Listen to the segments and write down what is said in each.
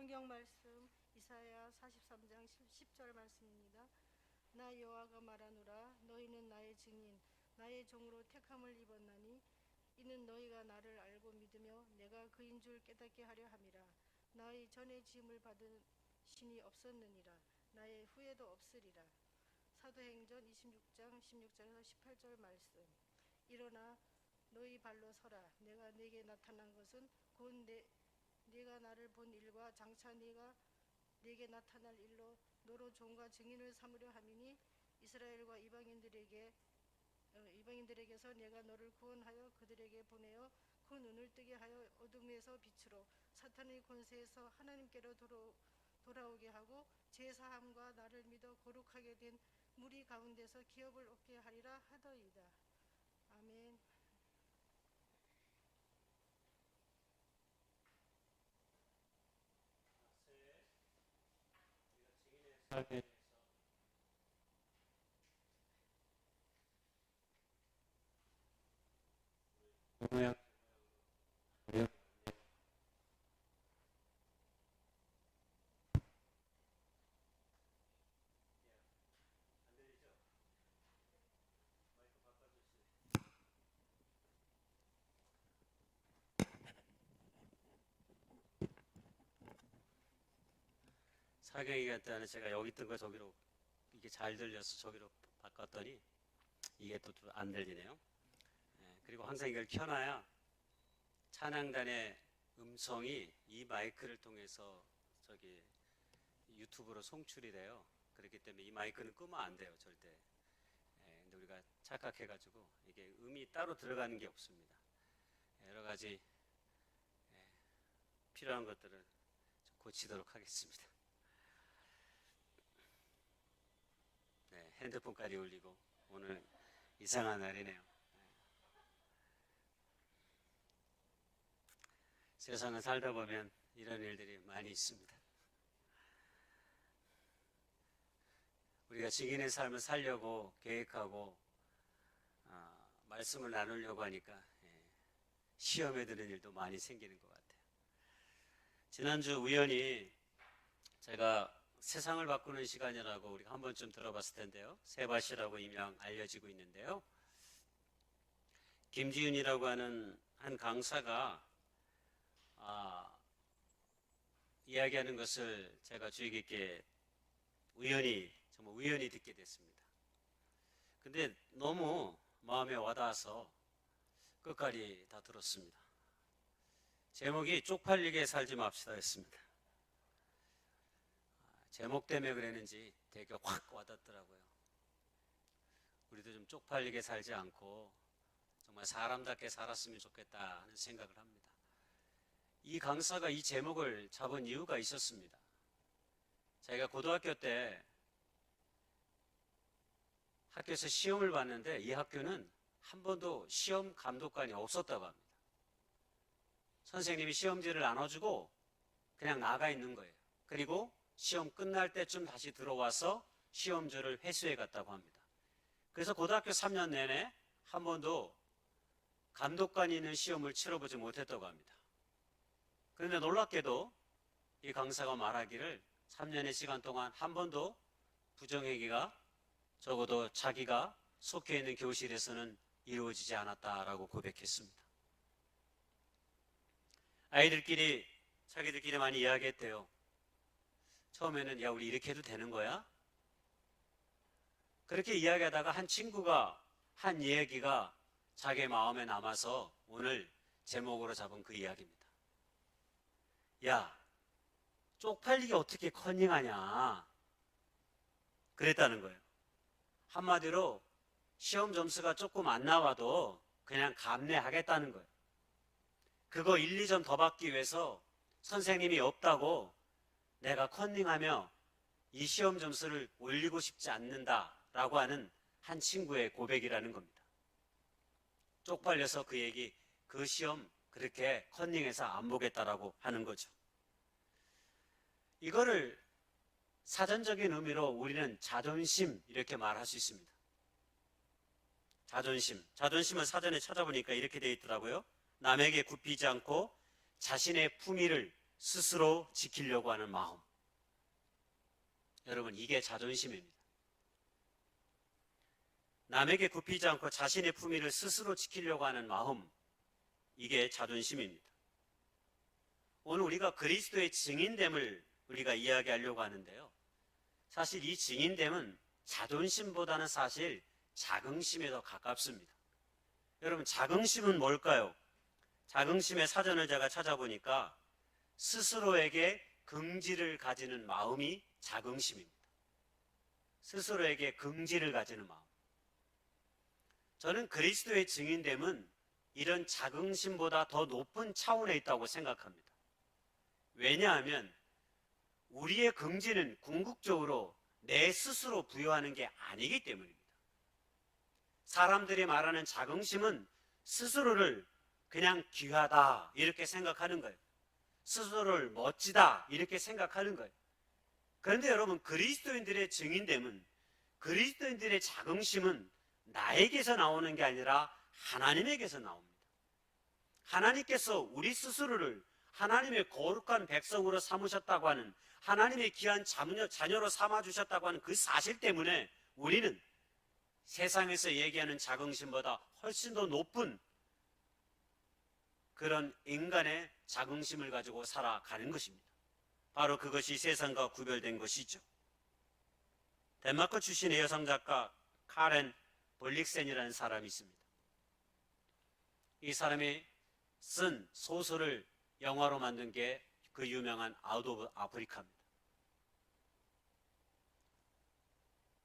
성경 말씀 이사야 43장 10절 말씀입니다. 나 여호와가 말하노라. 너희는 나의 증인 나의 종으로 택함을 입었나니 이는 너희가 나를 알고 믿으며 내가 그인 줄 깨닫게 하려 함이라. 나의 전에 지음을 받은 신이 없었느니라. 나의 후에도 없으리라. 사도행전 26장 16절에서 18절 말씀. 일어나 너희 발로 서라. 내가 네게 나타난 것은 곧 네가 나를 본 일과 장차 네가 네게 나타날 일로 너로 종과 증인을 삼으려 함이니 이스라엘과 이방인들에게서 내가 너를 구원하여 그들에게 보내어 그 눈을 뜨게 하여 어둠에서 빛으로 사탄의 권세에서 하나님께로 돌아오게 하고 제사함과 나를 믿어 거룩하게 된 무리 가운데서 기업을 얻게 하리라 하더이다. 아멘. 삶에 모양 사경이가 때는 제가 여기 있던 거 저기로 이게 잘 들려서 저기로 바꿨더니 이게 또 안 들리네요. 그리고 항상 이걸 켜놔야 찬양단의 음성이 이 마이크를 통해서 저기 유튜브로 송출이 돼요. 그렇기 때문에 이 마이크는 끄면 안 돼요, 절대. 근데 우리가 착각해가지고 이게 음이 따로 들어가는 게 없습니다. 여러 가지 필요한 것들을 좀 고치도록 하겠습니다. 핸드폰까지 울리고 오늘 이상한 날이네요. 세상을 살다 보면 이런 일들이 많이 있습니다. 우리가 증인의 삶을 살려고 계획하고 말씀을 나누려고 하니까 시험에 드는 일도 많이 생기는 것 같아요. 지난주 우연히 제가 세상을 바꾸는 시간이라고 우리가 한 번쯤 들어봤을 텐데요. 세바시라고 일명 알려지고 있는데요. 김지윤이라고 하는 한 강사가 이야기하는 것을 제가 주의 깊게 정말 우연히 듣게 됐습니다. 근데 너무 마음에 와닿아서 끝까지 다 들었습니다. 제목이 쪽팔리게 살지 맙시다였습니다. 제목 때문에 그랬는지 되게 확 와닿더라고요. 우리도 좀 쪽팔리게 살지 않고 정말 사람답게 살았으면 좋겠다 하는 생각을 합니다. 이 강사가 이 제목을 잡은 이유가 있었습니다. 자기가 고등학교 때 학교에서 시험을 봤는데 이 학교는 한 번도 시험 감독관이 없었다고 합니다. 선생님이 시험지를 나눠주고 그냥 나가 있는 거예요. 그리고 시험 끝날 때쯤 다시 들어와서 시험지를 회수해 갔다고 합니다. 그래서 고등학교 3년 내내 한 번도 감독관이 있는 시험을 치러보지 못했다고 합니다. 그런데 놀랍게도 이 강사가 말하기를 3년의 시간 동안 한 번도 부정행위가 적어도 자기가 속해 있는 교실에서는 이루어지지 않았다라고 고백했습니다. 아이들끼리 자기들끼리 많이 이야기했대요. 처음에는 야 우리 이렇게 해도 되는 거야? 그렇게 이야기하다가 한 친구가 한 이야기가 자기 마음에 남아서 오늘 제목으로 잡은 그 이야기입니다. 야 쪽팔리게 어떻게 커닝하냐 그랬다는 거예요. 한마디로 시험 점수가 조금 안 나와도 그냥 감내하겠다는 거예요. 그거 1, 2점 더 받기 위해서 선생님이 없다고 내가 컨닝하며 이 시험 점수를 올리고 싶지 않는다라고 하는 한 친구의 고백이라는 겁니다. 쪽팔려서 그 시험 그렇게 컨닝해서 안 보겠다라고 하는 거죠. 이거를 사전적인 의미로 우리는 자존심 이렇게 말할 수 있습니다. 자존심은 사전에 찾아보니까 이렇게 되어 있더라고요. 남에게 굽히지 않고 자신의 품위를 스스로 지키려고 하는 마음. 여러분, 이게 자존심입니다. 남에게 굽히지 않고 자신의 품위를 스스로 지키려고 하는 마음, 이게 자존심입니다. 오늘 우리가 그리스도의 증인됨을 우리가 이야기하려고 하는데요. 사실 이 증인됨은 자존심보다는 사실 자긍심에 더 가깝습니다. 여러분, 자긍심은 뭘까요? 자긍심의 사전을 제가 찾아보니까 스스로에게 긍지를 가지는 마음이 자긍심입니다. 스스로에게 긍지를 가지는 마음. 저는 그리스도의 증인됨은 이런 자긍심보다 더 높은 차원에 있다고 생각합니다. 왜냐하면 우리의 긍지는 궁극적으로 내 스스로 부여하는 게 아니기 때문입니다. 사람들이 말하는 자긍심은 스스로를 그냥 귀하다 이렇게 생각하는 거예요. 스스로를 멋지다 이렇게 생각하는 거예요. 그런데 여러분, 그리스도인들의 증인됨은, 그리스도인들의 자긍심은 나에게서 나오는 게 아니라 하나님에게서 나옵니다. 하나님께서 우리 스스로를 하나님의 거룩한 백성으로 삼으셨다고 하는, 하나님의 귀한 자녀로 삼아주셨다고 하는 그 사실 때문에 우리는 세상에서 얘기하는 자긍심보다 훨씬 더 높은 그런 인간의 자긍심을 가지고 살아가는 것입니다. 바로 그것이 세상과 구별된 것이죠. 덴마크 출신의 여성 작가 카렌 볼릭센이라는 사람이 있습니다. 이 사람이 쓴 소설을 영화로 만든 게 그 유명한 아웃 오브 아프리카입니다.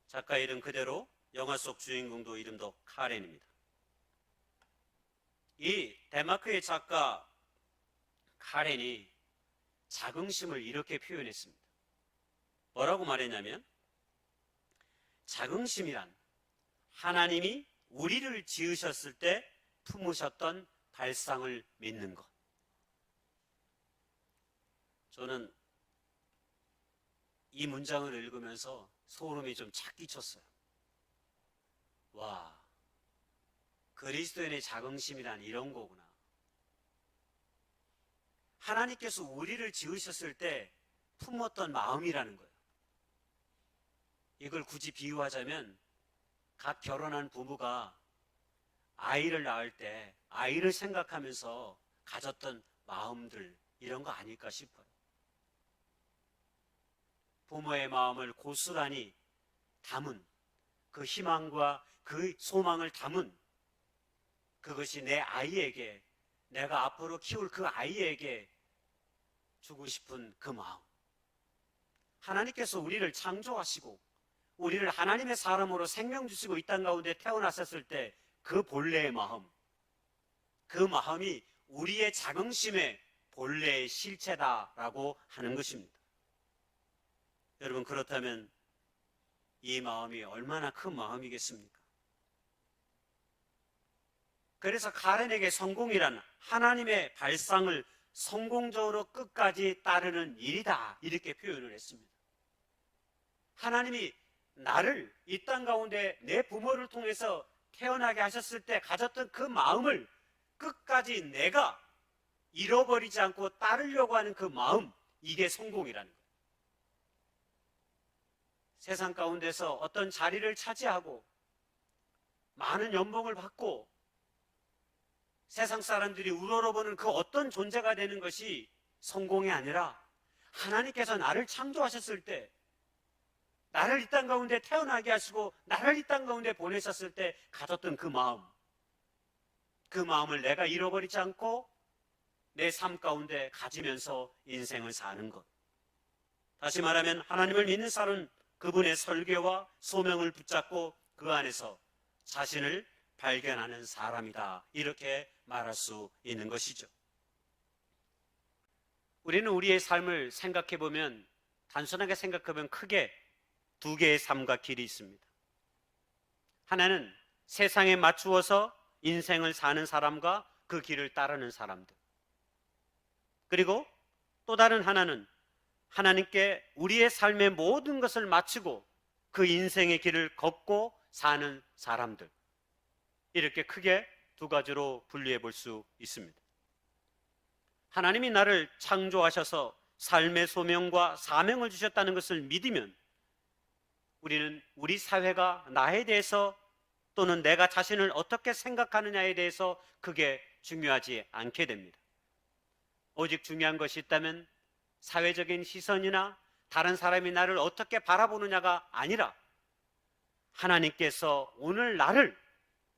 작가 이름 그대로 영화 속 주인공도 이름도 카렌입니다. 이 덴마크의 작가 카렌이 자긍심을 이렇게 표현했습니다. 뭐라고 말했냐면, 자긍심이란 하나님이 우리를 지으셨을 때 품으셨던 발상을 믿는 것. 저는 이 문장을 읽으면서 소름이 좀 착 끼쳤어요. 와, 그리스도인의 자긍심이란 이런 거구나. 하나님께서 우리를 지으셨을 때 품었던 마음이라는 거예요. 이걸 굳이 비유하자면 각 결혼한 부부가 아이를 낳을 때 아이를 생각하면서 가졌던 마음들, 이런 거 아닐까 싶어요. 부모의 마음을 고스란히 담은 그 희망과 그 소망을 담은, 그것이 내 아이에게, 내가 앞으로 키울 그 아이에게 주고 싶은 그 마음. 하나님께서 우리를 창조하시고 우리를 하나님의 사람으로 생명 주시고 이 땅 가운데 태어났었을 때 그 본래의 마음, 그 마음이 우리의 자긍심의 본래의 실체다라고 하는 것입니다. 여러분, 그렇다면 이 마음이 얼마나 큰 마음이겠습니까? 그래서 카렌에게 성공이란 하나님의 발상을 성공적으로 끝까지 따르는 일이다, 이렇게 표현을 했습니다. 하나님이 나를 이 땅 가운데 내 부모를 통해서 태어나게 하셨을 때 가졌던 그 마음을 끝까지 내가 잃어버리지 않고 따르려고 하는 그 마음, 이게 성공이라는 거예요. 세상 가운데서 어떤 자리를 차지하고 많은 연봉을 받고 세상 사람들이 우러러보는 그 어떤 존재가 되는 것이 성공이 아니라, 하나님께서 나를 창조하셨을 때, 나를 이 땅 가운데 태어나게 하시고 나를 이 땅 가운데 보내셨을 때 가졌던 그 마음, 그 마음을 내가 잃어버리지 않고 내 삶 가운데 가지면서 인생을 사는 것. 다시 말하면 하나님을 믿는 사람은 그분의 설계와 소명을 붙잡고 그 안에서 자신을 발견하는 사람이다, 이렇게 말할 수 있는 것이죠. 우리는 우리의 삶을 생각해 보면, 단순하게 생각하면 크게 두 개의 삶과 길이 있습니다. 하나는 세상에 맞추어서 인생을 사는 사람과 그 길을 따르는 사람들. 그리고 또 다른 하나는 하나님께 우리의 삶의 모든 것을 마치고 그 인생의 길을 걷고 사는 사람들. 이렇게 크게 두 가지로 분리해 볼 수 있습니다. 하나님이 나를 창조하셔서 삶의 소명과 사명을 주셨다는 것을 믿으면 우리는 우리 사회가 나에 대해서 또는 내가 자신을 어떻게 생각하느냐에 대해서 크게 중요하지 않게 됩니다. 오직 중요한 것이 있다면 사회적인 시선이나 다른 사람이 나를 어떻게 바라보느냐가 아니라 하나님께서 오늘 나를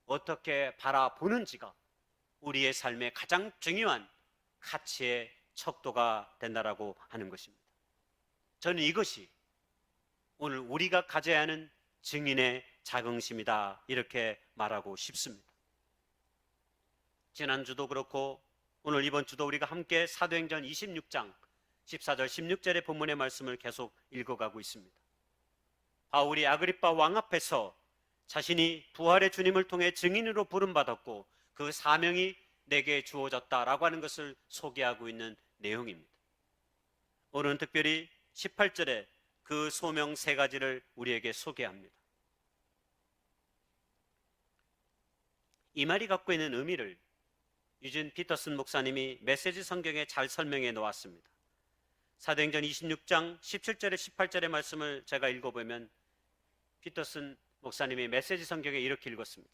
어떻게 바라보는지가 우리의 삶의 가장 중요한 가치의 척도가 된다라고 하는 것입니다. 저는 이것이 오늘 우리가 가져야 하는 증인의 자긍심이다, 이렇게 말하고 싶습니다. 지난주도 그렇고 오늘 이번 주도 우리가 함께 사도행전 26장 14절 16절의 본문의 말씀을 계속 읽어가고 있습니다. 바울이 아그리빠 왕 앞에서 자신이 부활의 주님을 통해 증인으로 부름받았고 그 사명이 내게 주어졌다라고 하는 것을 소개하고 있는 내용입니다. 오늘은 특별히 18절에 그 소명 세 가지를 우리에게 소개합니다. 이 말이 갖고 있는 의미를 유진 피터슨 목사님이 메시지 성경에 잘 설명해 놓았습니다. 사도행전 26장 17절에 18절의 말씀을 제가 읽어보면 피터슨 목사님이 메시지 성경에 이렇게 읽었습니다.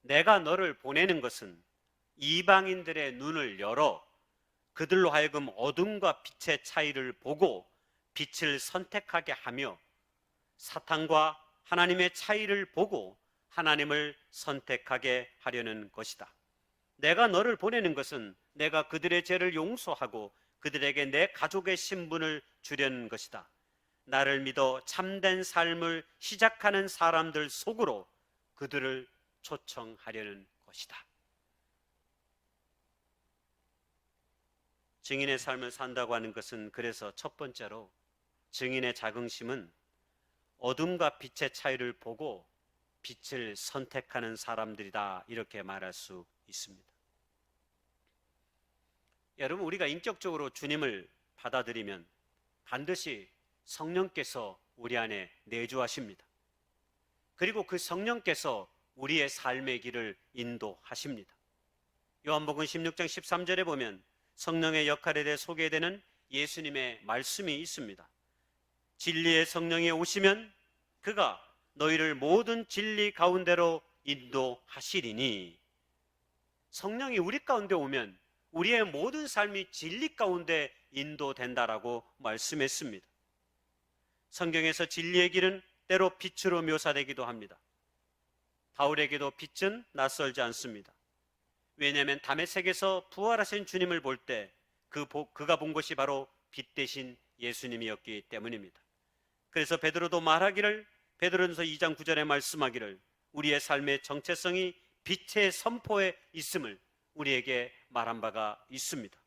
내가 너를 보내는 것은 이방인들의 눈을 열어 그들로 하여금 어둠과 빛의 차이를 보고 빛을 선택하게 하며 사탄과 하나님의 차이를 보고 하나님을 선택하게 하려는 것이다. 내가 너를 보내는 것은 내가 그들의 죄를 용서하고 그들에게 내 가족의 신분을 주려는 것이다. 나를 믿어 참된 삶을 시작하는 사람들 속으로 그들을 초청하려는 것이다. 증인의 삶을 산다고 하는 것은 그래서 첫 번째로 증인의 자긍심은 어둠과 빛의 차이를 보고 빛을 선택하는 사람들이다, 이렇게 말할 수 있습니다. 여러분, 우리가 인격적으로 주님을 받아들이면 반드시 성령께서 우리 안에 내주하십니다. 그리고 그 성령께서 우리의 삶의 길을 인도하십니다. 요한복음 16장 13절에 보면 성령의 역할에 대해 소개되는 예수님의 말씀이 있습니다. 진리의 성령이 오시면 그가 너희를 모든 진리 가운데로 인도하시리니, 성령이 우리 가운데 오면 우리의 모든 삶이 진리 가운데 인도된다라고 말씀했습니다. 성경에서 진리의 길은 때로 빛으로 묘사되기도 합니다. 바울에게도 빛은 낯설지 않습니다. 왜냐하면 다메섹에서 부활하신 주님을 볼 때 그가 본 것이 바로 빛 대신 예수님이었기 때문입니다. 그래서 베드로도 말하기를, 베드로전서 2장 9절에 말씀하기를 우리의 삶의 정체성이 빛의 선포에 있음을 우리에게 말한 바가 있습니다.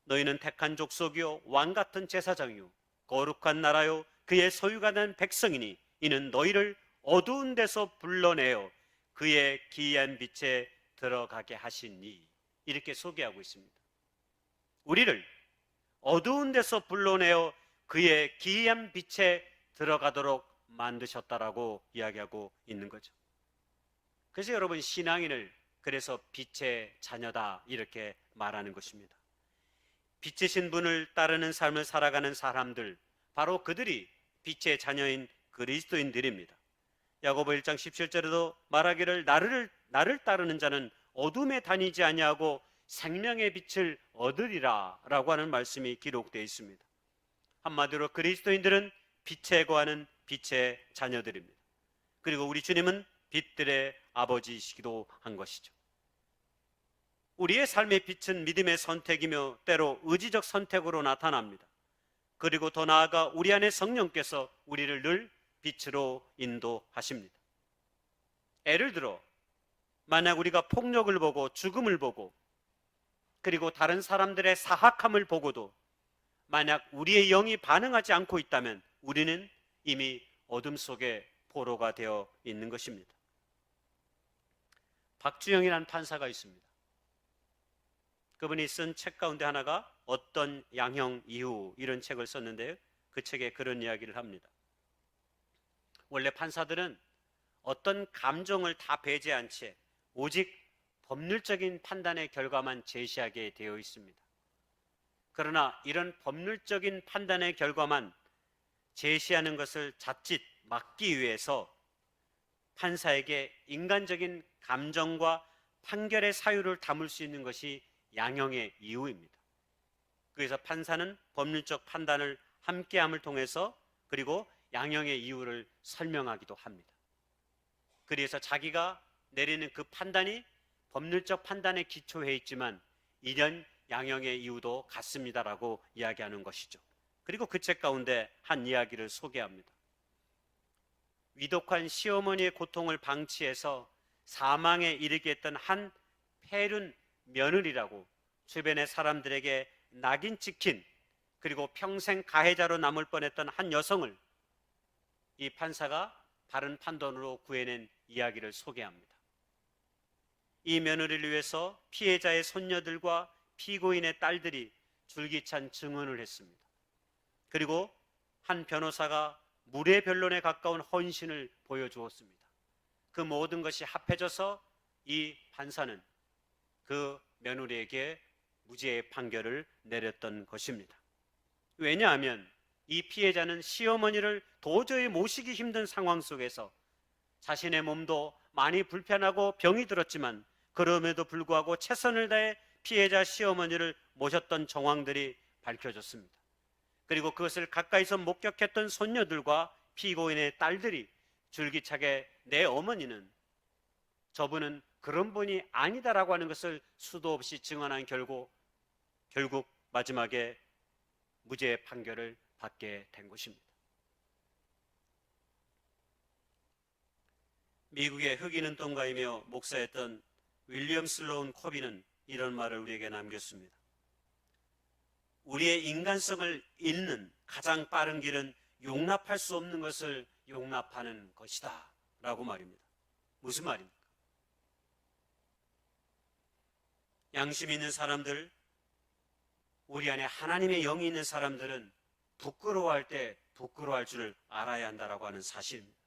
너희는 택한 족속이요 왕 같은 제사장이요 거룩한 나라요 그의 소유가 된 백성이니 이는 너희를 어두운 데서 불러내어 그의 기이한 빛에 들어가게 하시니, 이렇게 소개하고 있습니다. 우리를 어두운 데서 불러내어 그의 기이한 빛에 들어가도록 만드셨다라고 이야기하고 있는 거죠. 그래서 여러분, 신앙인을 그래서 빛의 자녀다, 이렇게 말하는 것입니다. 빛이신 분을 따르는 삶을 살아가는 사람들, 바로 그들이 빛의 자녀인 그리스도인들입니다. 야고보 1장 17절에도 말하기를 나를 따르는 자는 어둠에 다니지 아니하고 생명의 빛을 얻으리라 라고 하는 말씀이 기록되어 있습니다. 한마디로 그리스도인들은 빛에 거하는 빛의 자녀들입니다. 그리고 우리 주님은 빛들의 아버지이시기도 한 것이죠. 우리의 삶의 빛은 믿음의 선택이며 때로 의지적 선택으로 나타납니다. 그리고 더 나아가 우리 안에 성령께서 우리를 늘 빛으로 인도하십니다. 예를 들어 만약 우리가 폭력을 보고 죽음을 보고 그리고 다른 사람들의 사악함을 보고도 만약 우리의 영이 반응하지 않고 있다면 우리는 이미 어둠 속에 포로가 되어 있는 것입니다. 박주영이라는 판사가 있습니다. 그분이 쓴 책 가운데 하나가 어떤 양형 이후, 이런 책을 썼는데요, 그 책에 그런 이야기를 합니다. 원래 판사들은 어떤 감정을 다 배제한 채 오직 법률적인 판단의 결과만 제시하게 되어 있습니다. 그러나 이런 법률적인 판단의 결과만 제시하는 것을 자칫 막기 위해서 판사에게 인간적인 감정과 판결의 사유를 담을 수 있는 것이 양형의 이유입니다. 그래서 판사는 법률적 판단을 함께함을 통해서 그리고 양형의 이유를 설명하기도 합니다. 그래서 자기가 내리는 그 판단이 법률적 판단에 기초해 있지만 이런 양형의 이유도 같습니다라고 이야기하는 것이죠. 그리고 그 책 가운데 한 이야기를 소개합니다. 위독한 시어머니의 고통을 방치해서 사망에 이르게 했던 한 폐륜 며느리라고 주변의 사람들에게 낙인 찍힌 그리고 평생 가해자로 남을 뻔했던 한 여성을 이 판사가 바른 판단으로 구해낸 이야기를 소개합니다. 이 며느리를 위해서 피해자의 손녀들과 피고인의 딸들이 줄기찬 증언을 했습니다. 그리고 한 변호사가 무례 변론에 가까운 헌신을 보여주었습니다. 그 모든 것이 합해져서 이 판사는 그 며느리에게 무죄의 판결을 내렸던 것입니다. 왜냐하면 이 피해자는 시어머니를 도저히 모시기 힘든 상황 속에서 자신의 몸도 많이 불편하고 병이 들었지만 그럼에도 불구하고 최선을 다해 피해자 시어머니를 모셨던 정황들이 밝혀졌습니다. 그리고 그것을 가까이서 목격했던 손녀들과 피고인의 딸들이 줄기차게 내 어머니는 저분은 그런 분이 아니다라고 하는 것을 수도 없이 증언한 결국 마지막에 무죄의 판결을 받게 된 것입니다. 미국의 흑인 운동가이며 목사였던 윌리엄 슬로운 코비는 이런 말을 우리에게 남겼습니다. 우리의 인간성을 잃는 가장 빠른 길은 용납할 수 없는 것을 용납하는 것이다 라고 말입니다. 무슨 말입니까? 양심 있는 사람들, 우리 안에 하나님의 영이 있는 사람들은 부끄러워할 때 부끄러워할 줄을 알아야 한다라고 하는 사실입니다.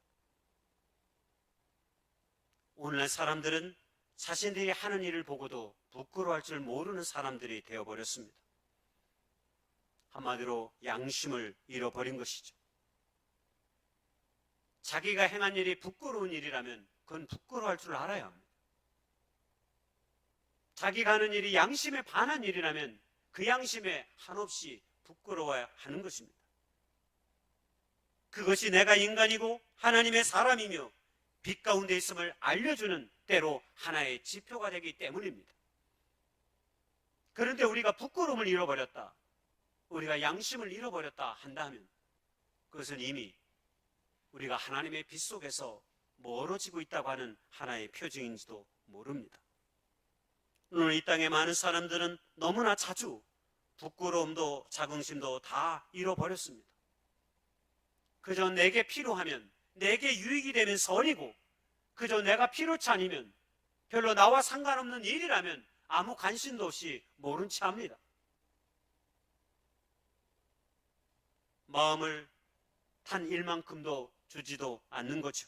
오늘날 사람들은 자신들이 하는 일을 보고도 부끄러워할 줄 모르는 사람들이 되어버렸습니다. 한마디로 양심을 잃어버린 것이죠. 자기가 행한 일이 부끄러운 일이라면 그건 부끄러워할 줄 알아야 합니다. 자기가 하는 일이 양심에 반한 일이라면 그 양심에 한없이 부끄러워야 하는 것입니다. 그것이 내가 인간이고 하나님의 사람이며 빛 가운데 있음을 알려주는 때로 하나의 지표가 되기 때문입니다. 그런데 우리가 부끄러움을 잃어버렸다, 우리가 양심을 잃어버렸다 한다면 그것은 이미 우리가 하나님의 빛 속에서 멀어지고 있다고 하는 하나의 표징인지도 모릅니다. 오늘 이 땅에 많은 사람들은 너무나 자주 부끄러움도 자긍심도 다 잃어버렸습니다. 그저 내게 필요하면, 내게 유익이 되면 선이고, 그저 내가 필요치 않으면, 별로 나와 상관없는 일이라면 아무 관심도 없이 모른 채 합니다. 마음을 탄 일만큼도 주지도 않는 거죠.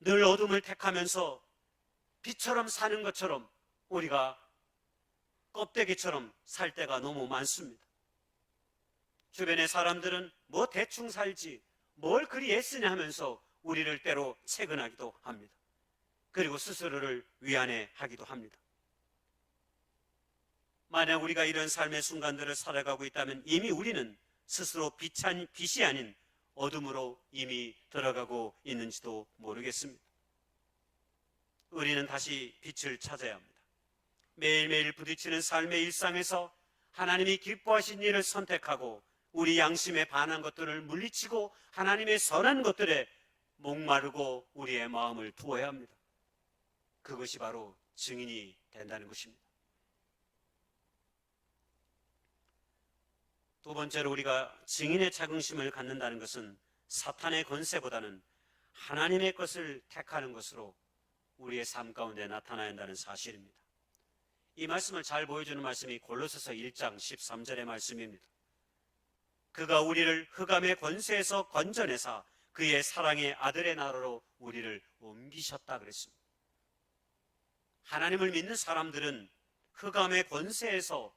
늘 어둠을 택하면서 빛처럼 사는 것처럼 우리가 껍데기처럼 살 때가 너무 많습니다. 주변의 사람들은 뭐 대충 살지, 뭘 그리 애쓰냐 하면서 우리를 때로 채근하기도 합니다. 그리고 스스로를 위안해하기도 합니다. 만약 우리가 이런 삶의 순간들을 살아가고 있다면 이미 우리는 스스로 빛이 아닌 어둠으로 이미 들어가고 있는지도 모르겠습니다. 우리는 다시 빛을 찾아야 합니다. 매일매일 부딪히는 삶의 일상에서 하나님이 기뻐하신 일을 선택하고 우리 양심에 반한 것들을 물리치고 하나님의 선한 것들에 목마르고 우리의 마음을 두어야 합니다. 그것이 바로 증인이 된다는 것입니다. 두 번째로 우리가 증인의 자긍심을 갖는다는 것은 사탄의 권세보다는 하나님의 것을 택하는 것으로 우리의 삶 가운데 나타나야 한다는 사실입니다. 이 말씀을 잘 보여주는 말씀이 골로새서 1장 13절의 말씀입니다. 그가 우리를 흑암의 권세에서 건져내사 그의 사랑의 아들의 나라로 우리를 옮기셨다 그랬습니다. 하나님을 믿는 사람들은 흑암의 권세에서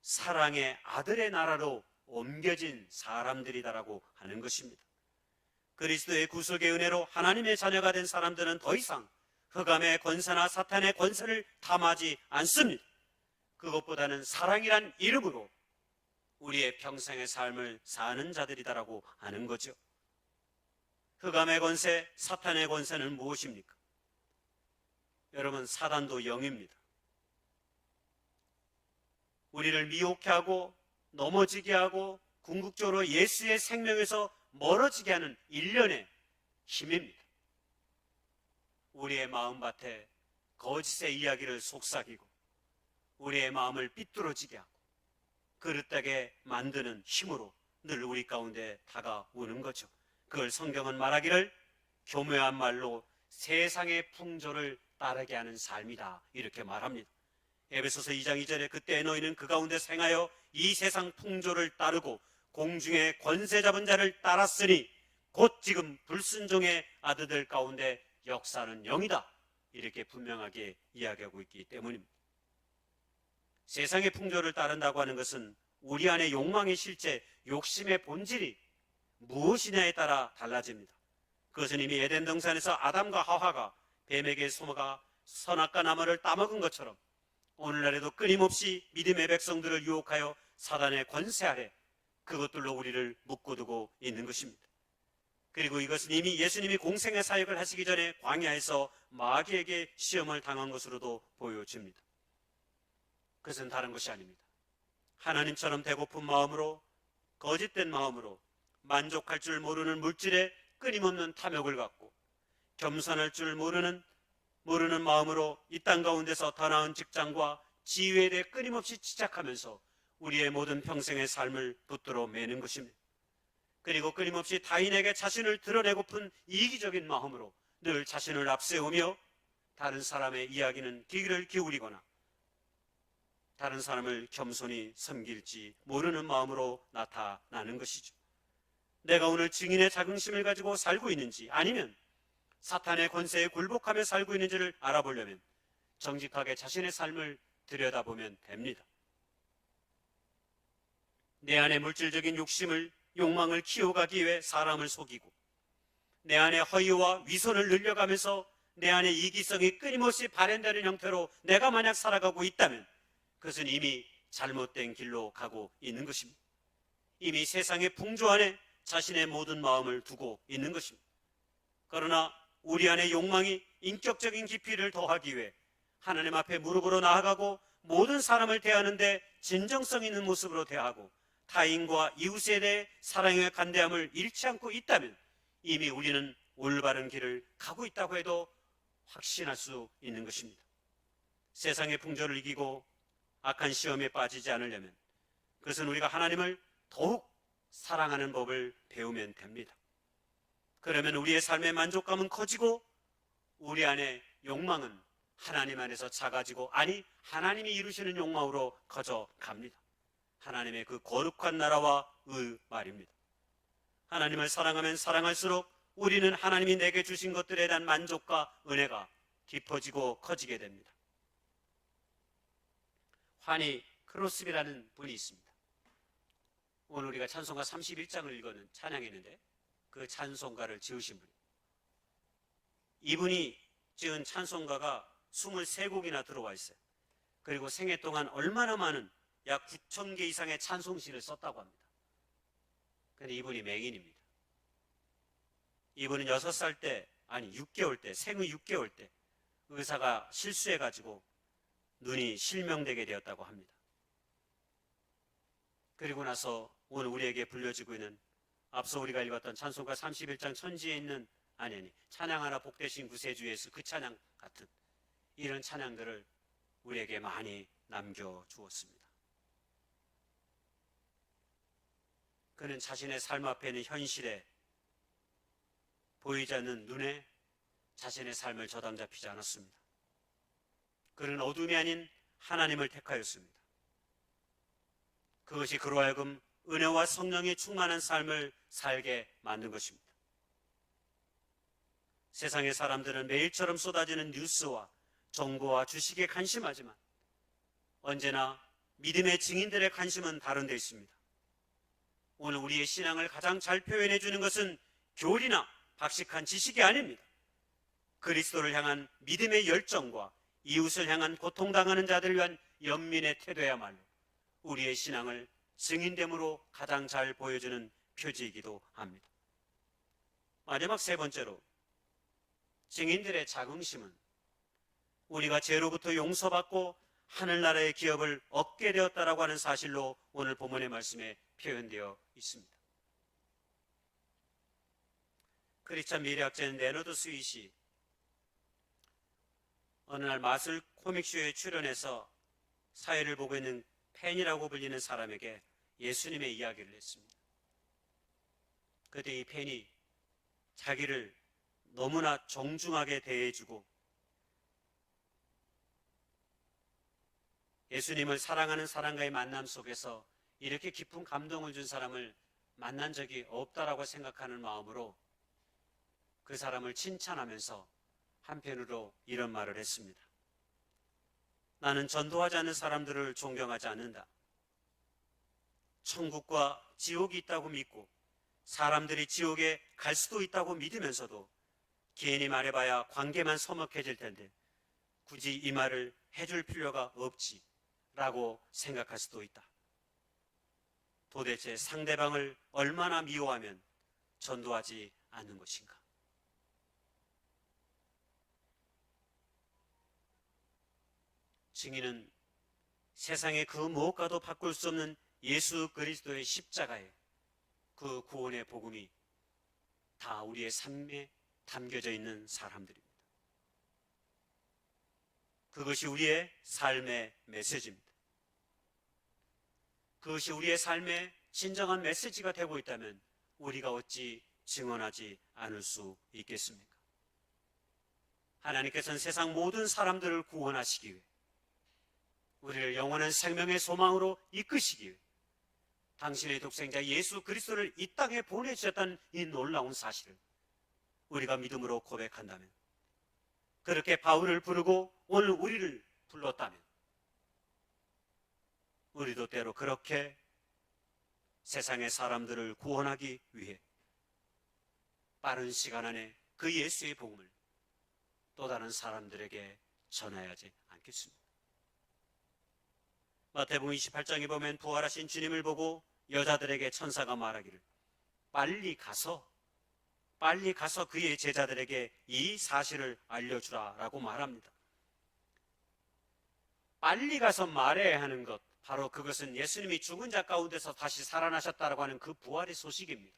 사랑의 아들의 나라로 옮겨진 사람들이다라고 하는 것입니다. 그리스도의 구속의 은혜로 하나님의 자녀가 된 사람들은 더 이상 흑암의 권세나 사탄의 권세를 탐하지 않습니다. 그것보다는 사랑이란 이름으로 우리의 평생의 삶을 사는 자들이다라고 하는 거죠. 흑암의 권세, 사탄의 권세는 무엇입니까? 여러분, 사단도 영입니다. 우리를 미혹해 하고 넘어지게 하고 궁극적으로 예수의 생명에서 멀어지게 하는 일련의 힘입니다. 우리의 마음밭에 거짓의 이야기를 속삭이고 우리의 마음을 삐뚤어지게 하고 그릇되게 만드는 힘으로 늘 우리 가운데 다가오는 거죠. 그걸 성경은 말하기를 교묘한 말로 세상의 풍조를 따르게 하는 삶이다, 이렇게 말합니다. 에베소서 2장 2절에 그때 너희는 그 가운데 생하여 이 세상 풍조를 따르고 공중의 권세 잡은 자를 따랐으니 곧 지금 불순종의 아들들 가운데 역사는 영이다, 이렇게 분명하게 이야기하고 있기 때문입니다. 세상의 풍조를 따른다고 하는 것은 우리 안의 욕망의 실제, 욕심의 본질이 무엇이냐에 따라 달라집니다. 그것은 이미 에덴 동산에서 아담과 하와가 뱀에게 속아 선악과 나무를 따먹은 것처럼 오늘날에도 끊임없이 믿음의 백성들을 유혹하여 사단의 권세 아래 그것들로 우리를 묶어두고 있는 것입니다. 그리고 이것은 이미 예수님이 공생의 사역을 하시기 전에 광야에서 마귀에게 시험을 당한 것으로도 보여집니다. 그것은 다른 것이 아닙니다. 하나님처럼 배고픈 마음으로, 거짓된 마음으로 만족할 줄 모르는 물질에 끊임없는 탐욕을 갖고 겸손할 줄 모르는 마음으로 이 땅 가운데서 더 나은 직장과 지위에 대해 끊임없이 집착하면서 우리의 모든 평생의 삶을 붙들어 매는 것입니다. 그리고 끊임없이 타인에게 자신을 드러내고픈 이기적인 마음으로 늘 자신을 앞세우며 다른 사람의 이야기는 귀를 기울이거나 다른 사람을 겸손히 섬길지 모르는 마음으로 나타나는 것이죠. 내가 오늘 증인의 자긍심을 가지고 살고 있는지 아니면 사탄의 권세에 굴복하며 살고 있는지를 알아보려면 정직하게 자신의 삶을 들여다보면 됩니다. 내 안에 물질적인 욕망을 키워가기 위해 사람을 속이고 내 안에 허위와 위선을 늘려가면서 내 안에 이기성이 끊임없이 발현되는 형태로 내가 만약 살아가고 있다면 그것은 이미 잘못된 길로 가고 있는 것입니다. 이미 세상의 풍조 안에 자신의 모든 마음을 두고 있는 것입니다. 그러나 우리 안의 욕망이 인격적인 깊이를 더하기 위해 하나님 앞에 무릎으로 나아가고 모든 사람을 대하는데 진정성 있는 모습으로 대하고 타인과 이웃에 대해 사랑의 간대함을 잃지 않고 있다면 이미 우리는 올바른 길을 가고 있다고 해도 확신할 수 있는 것입니다. 세상의 풍조를 이기고 악한 시험에 빠지지 않으려면 그것은 우리가 하나님을 더욱 사랑하는 법을 배우면 됩니다. 그러면 우리의 삶의 만족감은 커지고 우리 안의 욕망은 하나님 안에서 작아지고 아니 하나님이 이루시는 욕망으로 커져갑니다. 하나님의 그 거룩한 나라와 말입니다. 하나님을 사랑하면 사랑할수록 우리는 하나님이 내게 주신 것들에 대한 만족과 은혜가 깊어지고 커지게 됩니다. 환희 크로스비라는 분이 있습니다. 오늘 우리가 찬송가 31장을 읽어는 찬양했는데 그 찬송가를 지으신 분이에요. 이분이 지은 찬송가가 23곡이나 들어와 있어요. 그리고 생애 동안 얼마나 많은 약 9,000개 이상의 찬송시를 썼다고 합니다. 그런데 이분이 맹인입니다. 이분은 6살 때, 아니 6개월 때, 생후 6개월 때 의사가 실수해가지고 눈이 실명되게 되었다고 합니다. 그리고 나서 오늘 우리에게 불려지고 있는 앞서 우리가 읽었던 찬송가 31장 천지에 있는 찬양하나 복되신 구세주 예수, 그 찬양 같은 이런 찬양들을 우리에게 많이 남겨주었습니다. 그는 자신의 삶 앞에 있는 현실에 보이지 않는 눈에 자신의 삶을 저담잡히지 않았습니다. 그는 어둠이 아닌 하나님을 택하였습니다. 그것이 그로 하여금 은혜와 성령이 충만한 삶을 살게 만든 것입니다. 세상의 사람들은 매일처럼 쏟아지는 뉴스와 정보와 주식에 관심하지만 언제나 믿음의 증인들의 관심은 다른 데 있습니다. 오늘 우리의 신앙을 가장 잘 표현해 주는 것은 교리나 박식한 지식이 아닙니다. 그리스도를 향한 믿음의 열정과 이웃을 향한 고통당하는 자들을 위한 연민의 태도야말로 우리의 신앙을 증인됨으로 가장 잘 보여주는 표지이기도 합니다. 마지막 세 번째로, 증인들의 자긍심은 우리가 죄로부터 용서받고 하늘나라의 기업을 얻게 되었다라고 하는 사실로 오늘 본문의 말씀에 표현되어 있습니다. 크리스찬 미래학자인 레너드 스윗이 어느 날 마술 코믹쇼에 출연해서 사회를 보고 있는 팬이라고 불리는 사람에게 예수님의 이야기를 했습니다. 그때 이 팬이 자기를 너무나 정중하게 대해주고 예수님을 사랑하는 사람과의 만남 속에서 이렇게 깊은 감동을 준 사람을 만난 적이 없다라고 생각하는 마음으로 그 사람을 칭찬하면서 한편으로 이런 말을 했습니다. 나는 전도하지 않는 사람들을 존경하지 않는다. 천국과 지옥이 있다고 믿고 사람들이 지옥에 갈 수도 있다고 믿으면서도 괜히 말해봐야 관계만 서먹해질 텐데 굳이 이 말을 해줄 필요가 없지 라고 생각할 수도 있다. 도대체 상대방을 얼마나 미워하면 전도하지 않는 것인가? 증인은 세상의 그 무엇과도 바꿀 수 없는 예수 그리스도의 십자가에 그 구원의 복음이 다 우리의 삶에 담겨져 있는 사람들입니다. 그것이 우리의 삶의 메시지입니다. 그것이 우리의 삶의 진정한 메시지가 되고 있다면 우리가 어찌 증언하지 않을 수 있겠습니까? 하나님께서는 세상 모든 사람들을 구원하시기 위해 우리를 영원한 생명의 소망으로 이끄시기 위해 당신의 독생자 예수 그리스도를 이 땅에 보내주셨다는 이 놀라운 사실을 우리가 믿음으로 고백한다면, 그렇게 바울을 부르고 오늘 우리를 불렀다면 우리도 때로 그렇게 세상의 사람들을 구원하기 위해 빠른 시간 안에 그 예수의 복음을 또 다른 사람들에게 전해야 하지 않겠습니까? 마태복음 28장에 보면 부활하신 주님을 보고 여자들에게 천사가 말하기를 빨리 가서 그의 제자들에게 이 사실을 알려주라 라고 말합니다. 빨리 가서 말해야 하는 것, 바로 그것은 예수님이 죽은 자 가운데서 다시 살아나셨다라고 하는 그 부활의 소식입니다.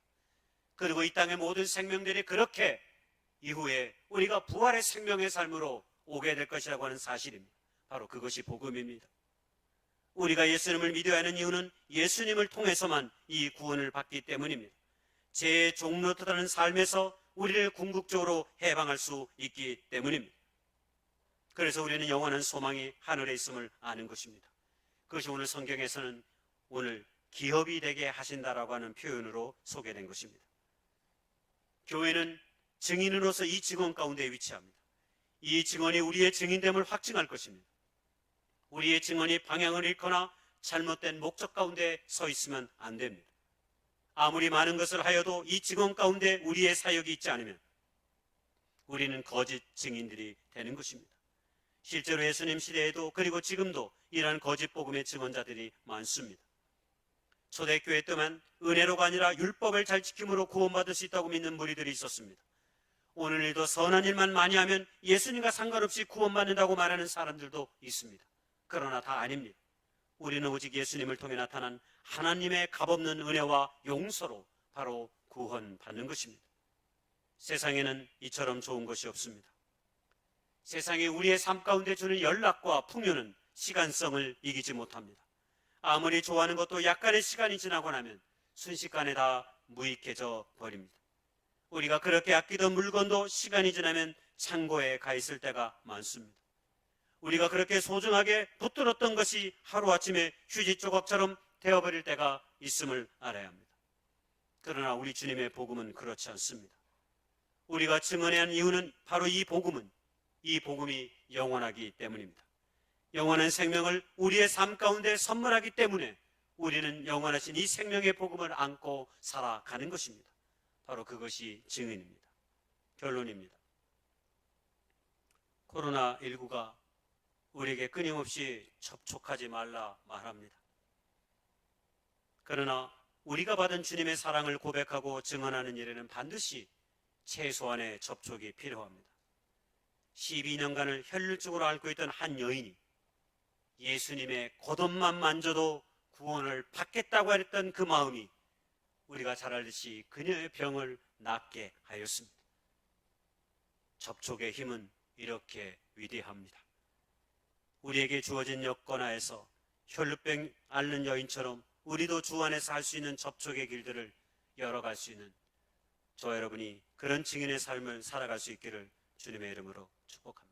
그리고 이 땅의 모든 생명들이 그렇게 이후에 우리가 부활의 생명의 삶으로 오게 될 것이라고 하는 사실입니다. 바로 그것이 복음입니다. 우리가 예수님을 믿어야 하는 이유는 예수님을 통해서만 이 구원을 받기 때문입니다. 죄의 종로터다는 삶에서 우리를 궁극적으로 해방할 수 있기 때문입니다. 그래서 우리는 영원한 소망이 하늘에 있음을 아는 것입니다. 그것이 오늘 성경에서는 오늘 기업이 되게 하신다라고 하는 표현으로 소개된 것입니다. 교회는 증인으로서 이 증언 가운데 위치합니다. 이 증언이 우리의 증인됨을 확증할 것입니다. 우리의 증언이 방향을 잃거나 잘못된 목적 가운데 서 있으면 안 됩니다. 아무리 많은 것을 하여도 이 증언 가운데 우리의 사역이 있지 않으면 우리는 거짓 증인들이 되는 것입니다. 실제로 예수님 시대에도 그리고 지금도 이러한 거짓 복음의 증언자들이 많습니다. 초대교회 때만 은혜로가 아니라 율법을 잘 지킴으로 구원받을 수 있다고 믿는 무리들이 있었습니다. 오늘 일도 선한 일만 많이 하면 예수님과 상관없이 구원받는다고 말하는 사람들도 있습니다. 그러나 다 아닙니다. 우리는 오직 예수님을 통해 나타난 하나님의 값없는 은혜와 용서로 바로 구원받는 것입니다. 세상에는 이처럼 좋은 것이 없습니다. 세상이 우리의 삶 가운데 주는 연락과 풍요는 시간성을 이기지 못합니다. 아무리 좋아하는 것도 약간의 시간이 지나고 나면 순식간에 다 무익해져 버립니다. 우리가 그렇게 아끼던 물건도 시간이 지나면 창고에 가 있을 때가 많습니다. 우리가 그렇게 소중하게 붙들었던 것이 하루아침에 휴지 조각처럼 되어버릴 때가 있음을 알아야 합니다. 그러나 우리 주님의 복음은 그렇지 않습니다. 우리가 증언해야 하는 이유는 바로 이 복음이 영원하기 때문입니다. 영원한 생명을 우리의 삶 가운데 선물하기 때문에 우리는 영원하신 이 생명의 복음을 안고 살아가는 것입니다. 바로 그것이 증인입니다. 결론입니다. 코로나19가 우리에게 끊임없이 접촉하지 말라 말합니다. 그러나 우리가 받은 주님의 사랑을 고백하고 증언하는 일에는 반드시 최소한의 접촉이 필요합니다. 12년간을 혈류증으로 앓고 있던 한 여인이 예수님의 겉옷만 만져도 구원을 받겠다고 했던 그 마음이 우리가 잘 알듯이 그녀의 병을 낫게 하였습니다. 접촉의 힘은 이렇게 위대합니다. 우리에게 주어진 여건 하에서 혈루병 앓는 여인처럼 우리도 주 안에서 할 수 있는 접촉의 길들을 열어갈 수 있는 저 여러분이 그런 증인의 삶을 살아갈 수 있기를 주님의 이름으로 축복합니다.